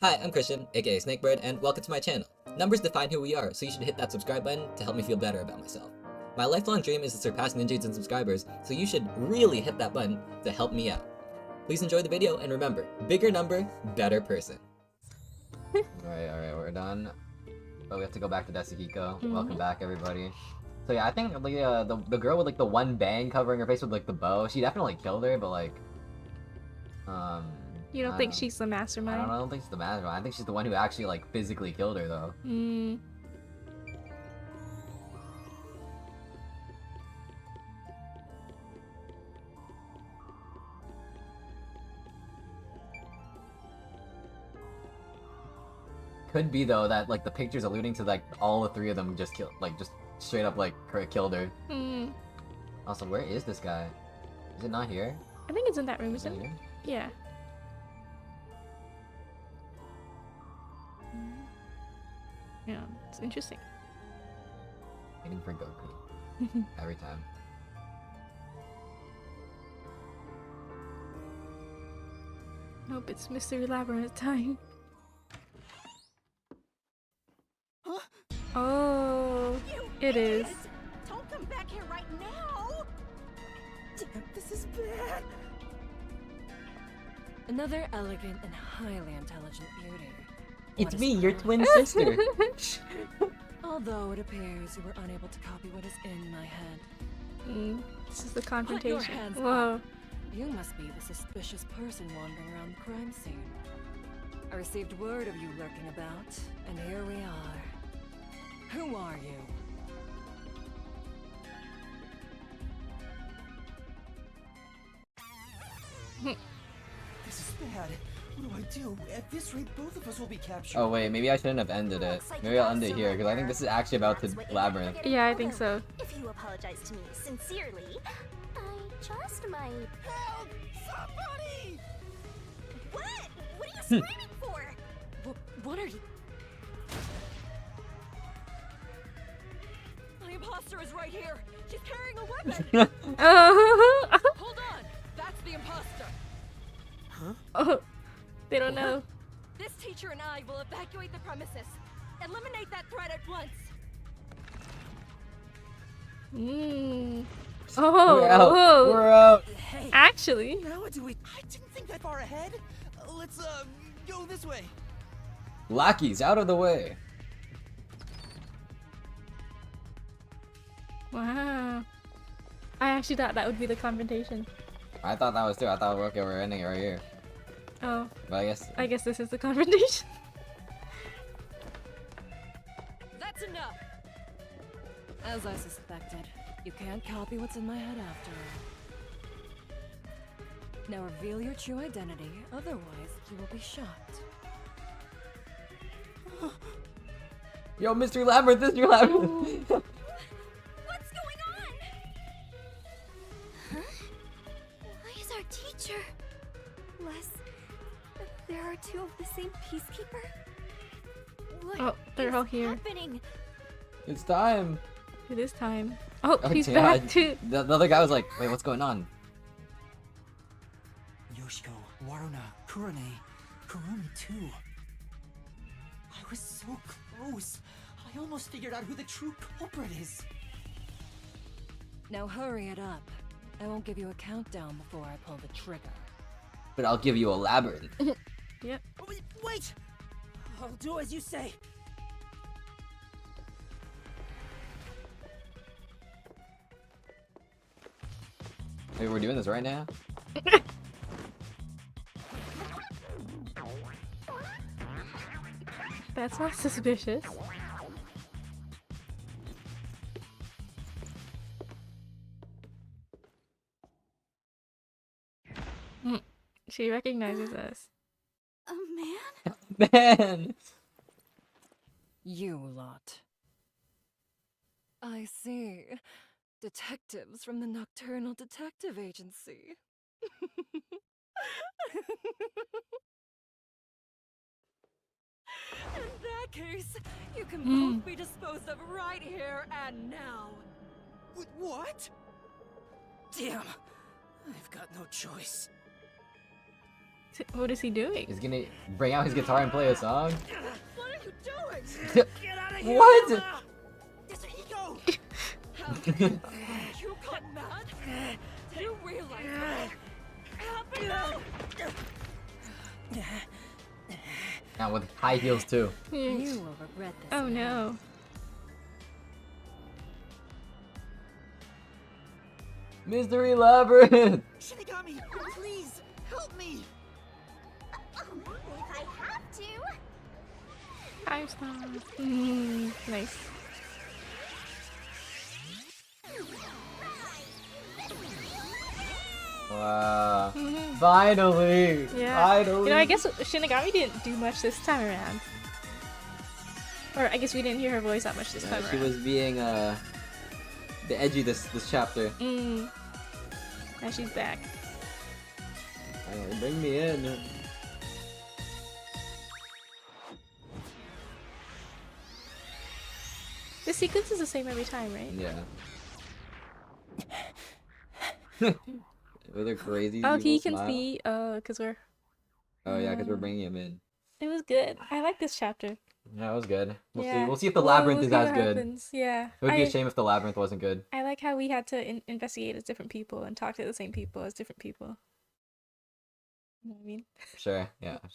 Hi, I'm Christian, aka Snakebird, and welcome to my channel. Numbers define who we are, so you should hit that subscribe button to help me feel better about myself. My lifelong dream is to surpass ninjaydes in subscribers, so you should really hit that button to help me out. Please enjoy the video, and remember, bigger number, better person. Alright, we're done. But we have to go back to Desahiko. Welcome back, everybody. So yeah, I think the girl with like the one bang covering her face with like the bow, she definitely killed her, but like, You don't think she's the mastermind? I don't think she's the mastermind. I think she's the one who actually like physically killed her though. Could be though that like the picture's alluding to like all the three of them just killed, like just straight up like killed her. Also, where is this guy? Is it not here? I think it's in that room, Is it isn't it? here? Yeah. Yeah, it's interesting. Waiting for Goku. Every time. Nope, it's Mystery Labyrinth time. Huh? Oh, it is. Don't come back here right now! Damn, this is bad! Another elegant and highly intelligent beauty. It's What me, is your that? twin sister. Although it appears you were unable to copy what is in my head. This is the Put your confrontation. hands Whoa. up. You must be the suspicious person wandering around the crime scene. I received word of you lurking about, and here we are. Who are you? This is bad. What do I do? At this rate, both of us will be captured. Oh wait, maybe I shouldn't have ended it. Maybe I'll end it here because I think this is actually about the labyrinth. Yeah, I think so. If you apologize to me sincerely, I just might. Help! Somebody! What? What are you screaming for? What are you? My imposter is right here. She's carrying a weapon. Hold on. That's the imposter. Oh, they don't know. This teacher and I will evacuate the premises. Eliminate that threat at once. Oh, We're out. whoa. We're out. Hey, Actually, now what do we... I didn't think that far ahead. Let's, go this way. Lackeys, out of the way. wow. I actually thought that would be the confrontation. I thought that was too. I thought okay, we're ending it right here. Oh, But I guess this is the confrontation. That's enough. As I suspected, you can't copy what's in my head after all. Now reveal your true identity, otherwise you will be shot. Yo, Mr. Labyrinth, Mr. Labyrinth. What's going on? Huh? Why is our teacher? Les, there are two of the same peacekeeper? What Oh, they're all is here. happening? It's time. It is time. Oh, Oh, he's damn, back too. The other guy was like, wait, what's going on? Yoshiko, Waruna, Kurane, Kurumi too. I was so close. I almost figured out who the true culprit is. Now hurry it up. I won't give you a countdown before I pull the trigger. But I'll give you a labyrinth. Yep. Wait! I'll do as you say. Wait, we're doing this right now? That's not suspicious. She recognizes us. A man? Man! You lot. I see. Detectives from the Nocturnal Detective Agency. In that case, you can both be disposed of right here and now. What? Damn. I've got no choice. What is he doing? He's gonna bring out his guitar and play a song. What are you doing? Get out of here! What? Yasuhiko! How you got mad? Do you realize what happened? Now with high heels too. You will regret this. Oh no. Mystery Labyrinth! Shinigami, please help me! If I have to. Time stop. Nice. Wow. Finally! Yeah. Finally! You know, I guess Shinigami didn't do much this time around. Or I guess we didn't hear her voice that much this time she around. was being the edgy this chapter. Now she's back. Finally, bring me in. The sequence is the same every time, right? Yeah. With her crazy. Oh, he evil can smile. see. Cause we're. Oh yeah, because we're bringing him in. It was good. I like this chapter. Yeah, it was good. We'll see. Yeah. We'll see if the Well, labyrinth we'll is see as what good. happens. Yeah. It would be a shame if the labyrinth wasn't good. I like how we had to investigate as different people and talk to the same people as different people. You know what I mean? Sure. Yeah.